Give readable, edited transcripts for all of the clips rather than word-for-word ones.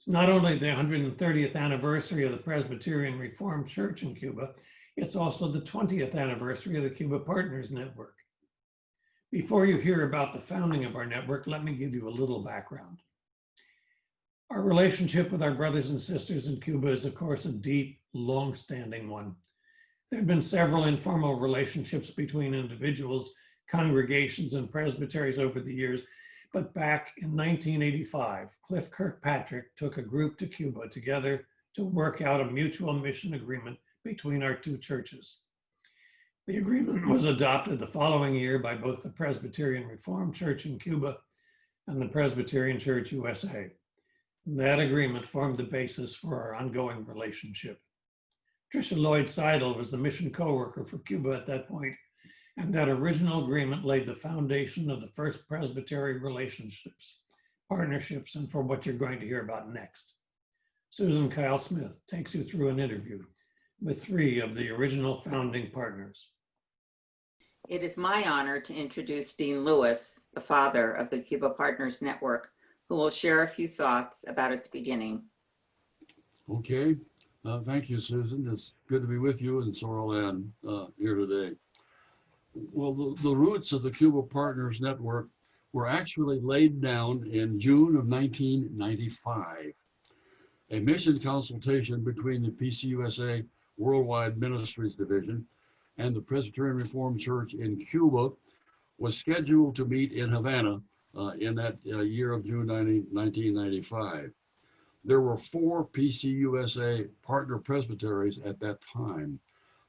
It's not only the 130th anniversary of the Presbyterian Reformed Church in Cuba, it's also the 20th anniversary of the Cuba Partners Network. Before you hear about the founding of our network, let me give you a little background. Our relationship with our brothers and sisters in Cuba is, of course, a deep, long-standing one. There have been several informal relationships between individuals, congregations, and presbyteries over the years, but back in 1985, Cliff Kirkpatrick took a group to Cuba together to work out a mutual mission agreement between our two churches. The agreement was adopted the following year by both the Presbyterian Reformed Church in Cuba and the Presbyterian Church USA. That agreement formed the basis for our ongoing relationship. Tricia Lloyd Seidel was the mission co-worker for Cuba at that point, and that original agreement laid the foundation of the first Presbytery relationships, partnerships, and for what you're going to hear about next. Susan Kyle Smith takes you through an interview with 3 of the original founding partners. It is my honor to introduce Dean Lewis, the father of the Cuba Partners Network, who will share a few thoughts about its beginning. Okay, thank you, Susan. It's good to be with you and Sorrel Ann here today. Well, the roots of the Cuba Partners Network were actually laid down in June of 1995. A mission consultation between the PCUSA Worldwide Ministries Division and the Presbyterian Reformed Church in Cuba was scheduled to meet in Havana in that year of June 1995. There were 4 PCUSA partner presbyteries at that time: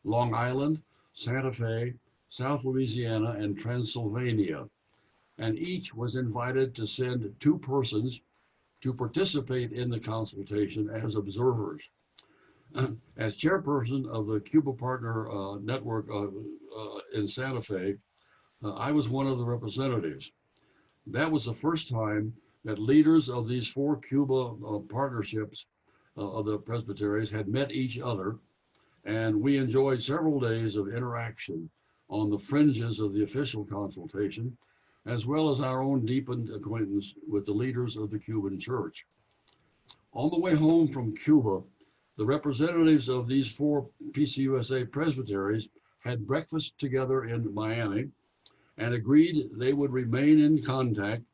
Long Island, Santa Fe, South Louisiana, and Transylvania. And each was invited to send 2 persons to participate in the consultation as observers. As chairperson of the Cuba Partner Network in Santa Fe, I was one of the representatives. That was the first time that leaders of these 4 Cuba partnerships of the presbyteries had met each other, and we enjoyed several days of interaction on the fringes of the official consultation, as well as our own deepened acquaintance with the leaders of the Cuban church. On the way home from Cuba, the representatives of these 4 PCUSA presbyteries had breakfast together in Miami and agreed they would remain in contact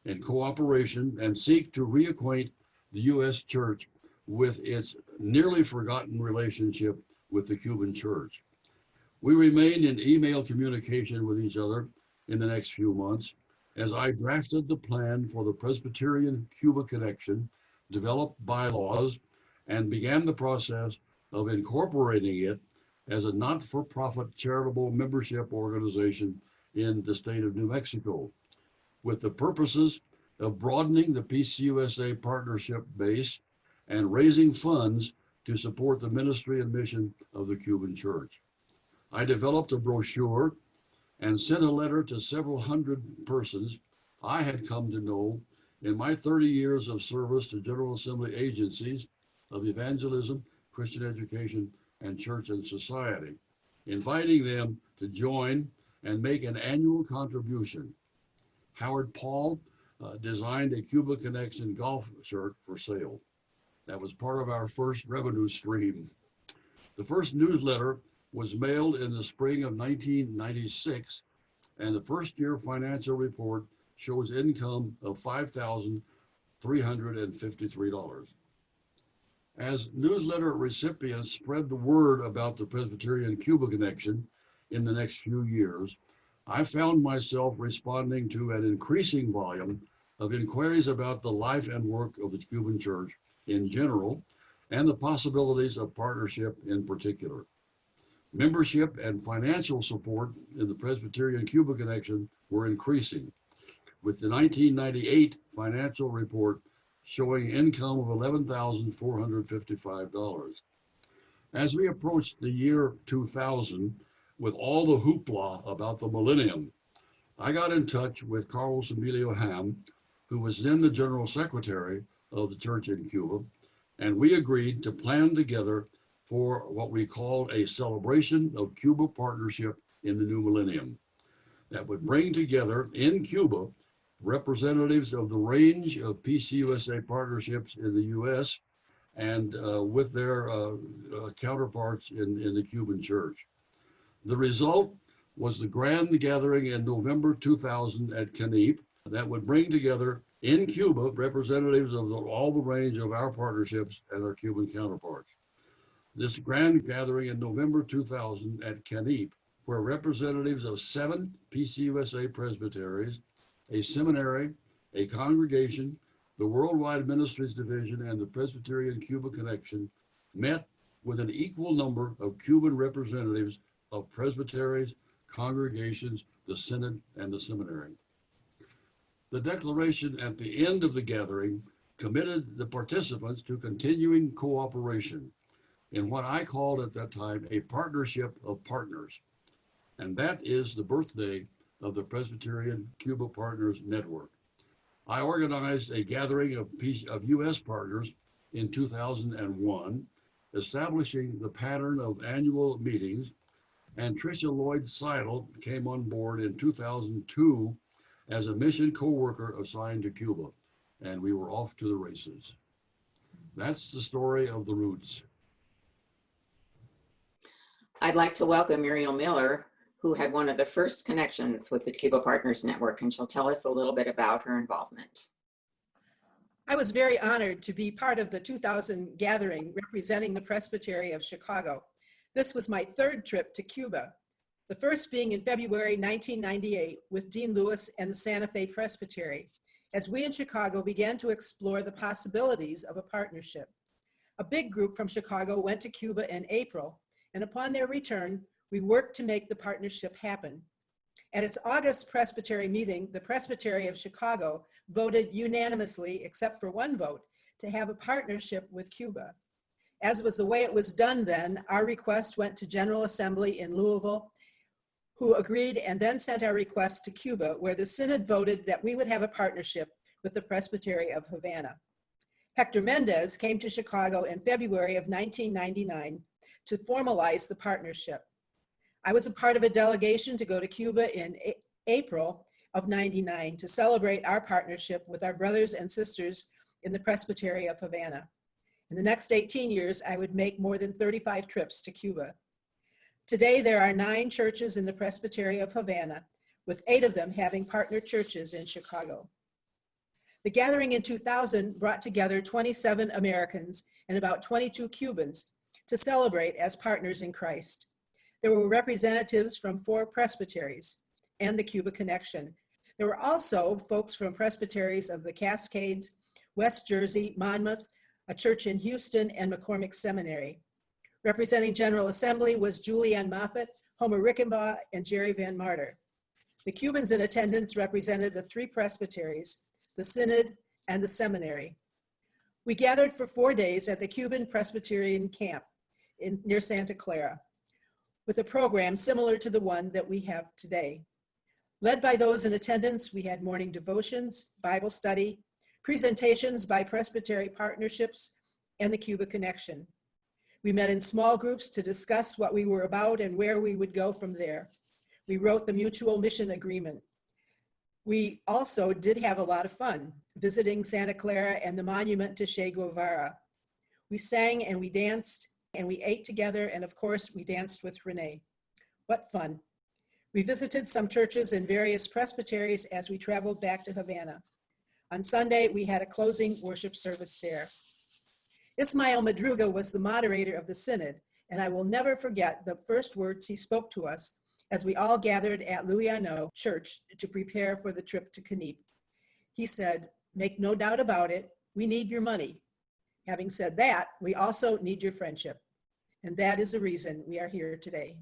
and cooperation and seek to reacquaint the U.S. church with its nearly forgotten relationship with the Cuban church. We remained in email communication with each other in the next few months as I drafted the plan for the Presbyterian Cuba Connection, developed bylaws, and began the process of incorporating it as a not-for-profit charitable membership organization in the state of New Mexico, with the purposes of broadening the PCUSA partnership base and raising funds to support the ministry and mission of the Cuban church. I developed a brochure and sent a letter to several hundred persons I had come to know in my 30 years of service to General Assembly agencies of evangelism, Christian education, and church and society, inviting them to join and make an annual contribution. Howard Paul designed a Cuba Connection golf shirt for sale. That was part of our first revenue stream. The first newsletter was mailed in the spring of 1996, and the first year financial report shows income of $5,353. As newsletter recipients spread the word about the Presbyterian Cuba Connection in the next few years, I found myself responding to an increasing volume of inquiries about the life and work of the Cuban church in general and the possibilities of partnership in particular. Membership and financial support in the Presbyterian Cuba Connection were increasing, with the 1998 financial report showing income of $11,455. As we approached the year 2000, with all the hoopla about the millennium, I got in touch with Carlos Emilio Ham, who was then the General Secretary of the church in Cuba, and we agreed to plan together for what we called a celebration of Cuba partnership in the new millennium that would bring together in Cuba representatives of the range of PCUSA partnerships in the US and with their counterparts in the Cuban church. The result was the grand gathering in November 2000 at Canip that would bring together in Cuba representatives of all the range of our partnerships and our Cuban counterparts. This grand gathering in November 2000 at Canip, where representatives of 7 PCUSA presbyteries, a seminary, a congregation, the Worldwide Ministries Division, and the Presbyterian Cuba Connection met with an equal number of Cuban representatives of presbyteries, congregations, the synod, and the seminary. The declaration at the end of the gathering committed the participants to continuing cooperation in what I called at that time a partnership of partners. And that is the birthday of the Presbyterian Cuba Partners Network. I organized a gathering of US partners in 2001, establishing the pattern of annual meetings, and Tricia Lloyd Seidel came on board in 2002 as a mission co-worker assigned to Cuba, and we were off to the races. That's the story of the roots. I'd like to welcome Muriel Miller, who had one of the first connections with the Cuba Partners Network, and she'll tell us a little bit about her involvement. I was very honored to be part of the 2000 gathering representing the Presbytery of Chicago. This was my 3rd trip to Cuba, the first being in February 1998 with Dean Lewis and the Santa Fe Presbytery, as we in Chicago began to explore the possibilities of a partnership. A big group from Chicago went to Cuba in April, and upon their return, we worked to make the partnership happen. At its August Presbytery meeting, the Presbytery of Chicago voted unanimously, except for 1 vote, to have a partnership with Cuba. As was the way it was done then, our request went to General Assembly in Louisville, who agreed and then sent our request to Cuba, where the Synod voted that we would have a partnership with the Presbytery of Havana. Hector Mendez came to Chicago in February of 1999 to formalize the partnership. I was a part of a delegation to go to Cuba in April of '99 to celebrate our partnership with our brothers and sisters in the Presbytery of Havana. In the next 18 years, I would make more than 35 trips to Cuba. Today, there are 9 churches in the Presbytery of Havana, with 8 of them having partner churches in Chicago. The gathering in 2000 brought together 27 Americans and about 22 Cubans to celebrate as partners in Christ. There were representatives from 4 presbyteries and the Cuba Connection. There were also folks from presbyteries of the Cascades, West Jersey, Monmouth, a church in Houston, and McCormick Seminary. Representing General Assembly was Julianne Moffett, Homer Rickenbaugh, and Jerry Van Martyr. The Cubans in attendance represented the 3 presbyteries, the Synod, and the Seminary. We gathered for 4 days at the Cuban Presbyterian camp near Santa Clara, with a program similar to the one that we have today. Led by those in attendance, we had morning devotions, Bible study, presentations by Presbytery Partnerships, and the Cuba Connection. We met in small groups to discuss what we were about and where we would go from there. We wrote the Mutual Mission Agreement. We also did have a lot of fun, visiting Santa Clara and the monument to Che Guevara. We sang and we danced and we ate together, and of course we danced with Renee. What fun. We visited some churches and various presbyteries as we traveled back to Havana. On Sunday, we had a closing worship service there. Ismael Madruga was the moderator of the Synod, and I will never forget the first words he spoke to us as we all gathered at Louis Arnaud Church to prepare for the trip to Canip. He said, "Make no doubt about it, we need your money. Having said that, we also need your friendship. And that is the reason we are here today."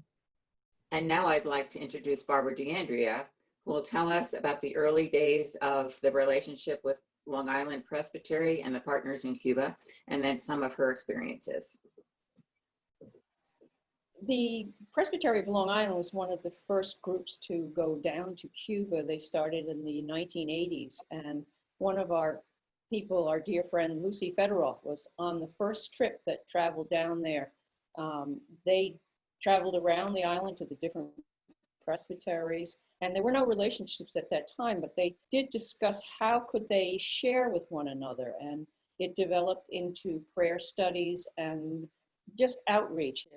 And now I'd like to introduce Barbara DeAndrea, who will tell us about the early days of the relationship with Long Island Presbytery and the partners in Cuba, and then some of her experiences. The Presbytery of Long Island was one of the first groups to go down to Cuba. They started in the 1980s, and one of our people, our dear friend Lucy Federoff, was on the first trip that traveled down there. They traveled around the island to the different presbyteries, And there were no relationships at that time, but they did discuss how could they share with one another. And it developed into prayer studies and just outreach.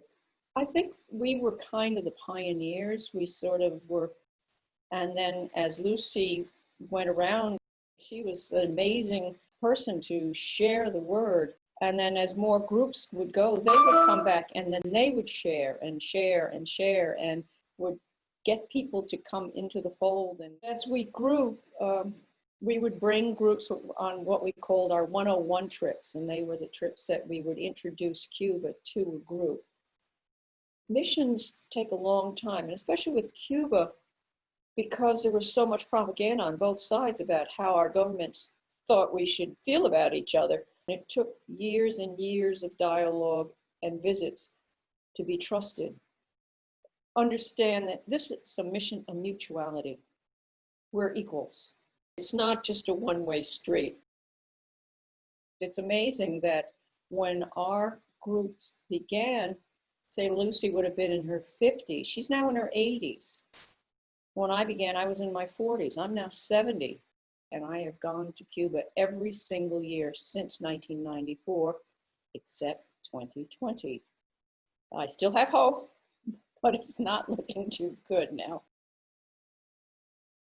I think we were kind of the pioneers. We sort of were. And then as Lucy went around, she was an amazing person to share the word. And then as more groups would go, they would come back and then they would share and share and share and would get people to come into the fold. And as we grew, we would bring groups on what we called our 101 trips. And they were the trips that we would introduce Cuba to a group. Missions take a long time, and especially with Cuba, because there was so much propaganda on both sides about how our governments thought we should feel about each other. It took years and years of dialogue and visits to be trusted. Understand that this is a mission of mutuality. We're equals. It's not just a one-way street. It's amazing that when our groups began, say Lucy would have been in her 50s, she's now in her 80s. When I began, I was in my 40s. I'm now 70, and I have gone to Cuba every single year since 1994, except 2020. I still have hope, but it's not looking too good now.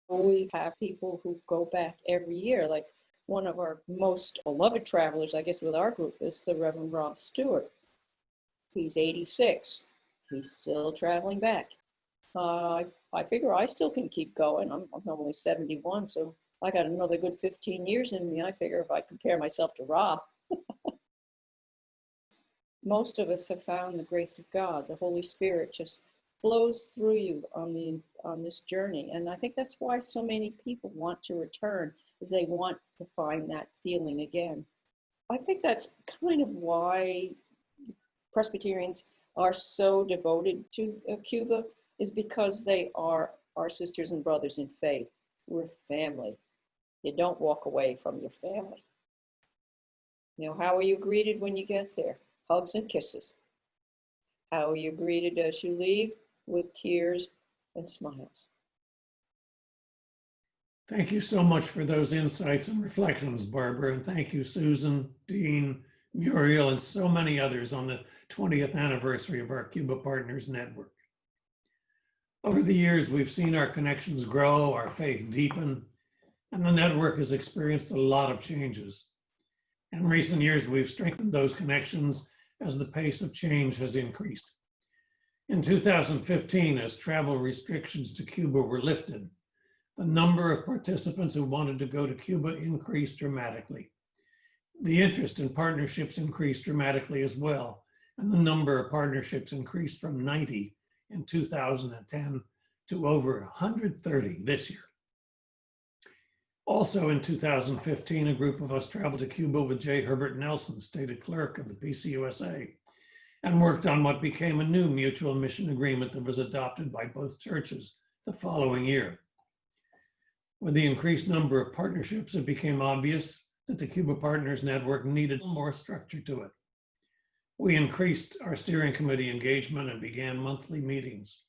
We have people who go back every year, like one of our most beloved travelers, I guess, with our group is the Reverend Rob Stewart. He's 86. He's still traveling back. I figure I still can keep going. I'm only 71, so I got another good 15 years in me. I figure if I compare myself to Rob. Most of us have found the grace of God. The Holy Spirit just flows through you on this journey. And I think that's why so many people want to return, is they want to find that feeling again. I think that's kind of why Presbyterians are so devoted to Cuba, is because they are our sisters and brothers in faith. We're family. You don't walk away from your family. You know, how are you greeted when you get there? Hugs and kisses. How are you greeted as you leave? With tears and smiles. Thank you so much for those insights and reflections, Barbara. And thank you, Susan, Dean, Muriel, and so many others on the 20th anniversary of our Cuba Partners Network. Over the years, we've seen our connections grow, our faith deepen, and the network has experienced a lot of changes. In recent years, we've strengthened those connections as the pace of change has increased. In 2015, as travel restrictions to Cuba were lifted, the number of participants who wanted to go to Cuba increased dramatically. The interest in partnerships increased dramatically as well, and the number of partnerships increased from 90 in 2010 to over 130 this year. Also in 2015, a group of us traveled to Cuba with J. Herbert Nelson, stated clerk of the PCUSA, and worked on what became a new mutual mission agreement that was adopted by both churches the following year. With the increased number of partnerships, it became obvious that the Cuba Partners Network needed more structure to it. We increased our steering committee engagement and began monthly meetings.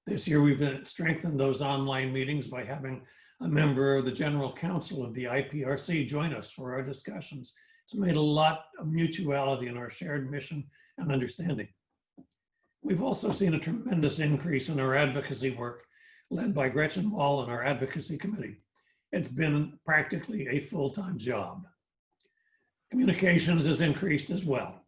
This year, we've strengthened those online meetings by having a member of the General Council of the IPRC join us for our discussions. It's made a lot of mutuality in our shared mission and understanding. We've also seen a tremendous increase in our advocacy work led by Gretchen Wall and our advocacy committee. It's been practically a full-time job. Communications has increased as well.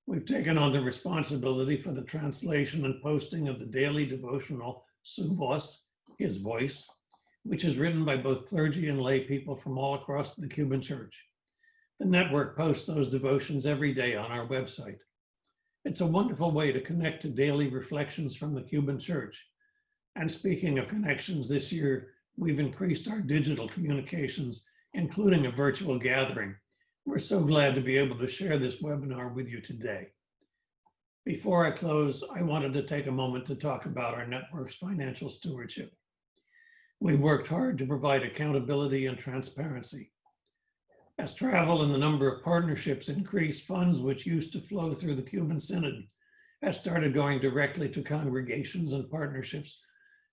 We've taken on the responsibility for the translation and posting of the daily devotional Su Voz, His Voice, which is written by both clergy and lay people from all across the Cuban church. The network posts those devotions every day on our website. It's a wonderful way to connect to daily reflections from the Cuban church. And speaking of connections, this year, we've increased our digital communications, including a virtual gathering. We're so glad to be able to share this webinar with you today. Before I close, I wanted to take a moment to talk about our network's financial stewardship. We've worked hard to provide accountability and transparency. As travel and the number of partnerships increase, funds which used to flow through the Cuban Synod have started going directly to congregations and partnerships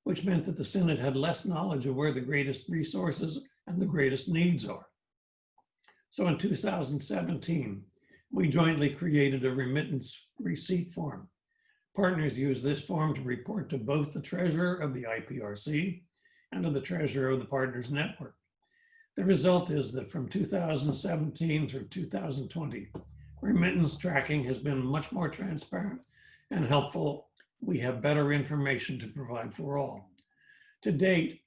which meant that the Synod had less knowledge of where the greatest resources and the greatest needs are. So in 2017, we jointly created a remittance receipt form. Partners use this form to report to both the treasurer of the IPRC and to the treasurer of the Partners Network. The result is that from 2017 through 2020, remittance tracking has been much more transparent and helpful. We have better information to provide for all. To date,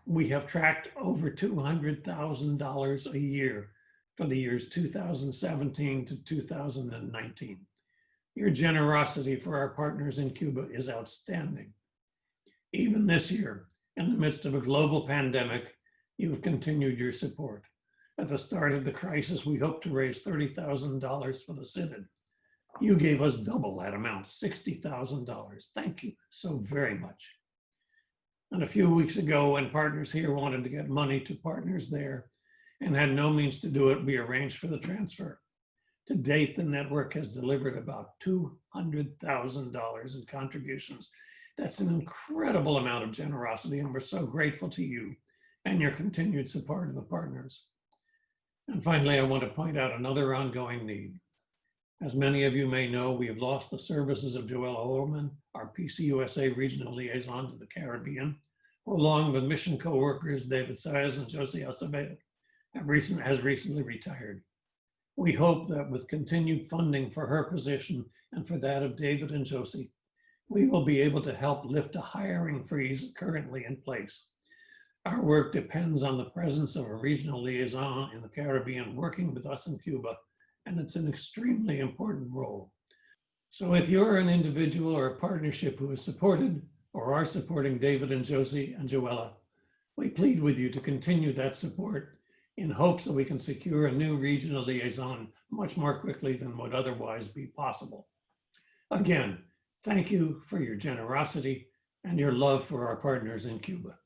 we have tracked over $200,000 a year for the years 2017 to 2019. Your generosity for our partners in Cuba is outstanding. Even this year, in the midst of a global pandemic, you have continued your support. At the start of the crisis, we hoped to raise $30,000 for the Synod. You gave us double that amount, $60,000. Thank you so very much. And a few weeks ago, when partners here wanted to get money to partners there and had no means to do it, we arranged for the transfer. To date, the network has delivered about $200,000 in contributions. That's an incredible amount of generosity, and we're so grateful to you and your continued support of the partners. And finally, I want to point out another ongoing need. As many of you may know, we have lost the services of Joella Holman, our PCUSA regional liaison to the Caribbean, who, along with mission co-workers David Saez and Josie Acevedo, has recently retired. We hope that with continued funding for her position and for that of David and Josie, we will be able to help lift a hiring freeze currently in place. Our work depends on the presence of a regional liaison in the Caribbean working with us in Cuba, and it's an extremely important role. So if you're an individual or a partnership who has supported or are supporting David and Josie and Joella, we plead with you to continue that support in hopes that we can secure a new regional liaison much more quickly than would otherwise be possible. Again, thank you for your generosity and your love for our partners in Cuba.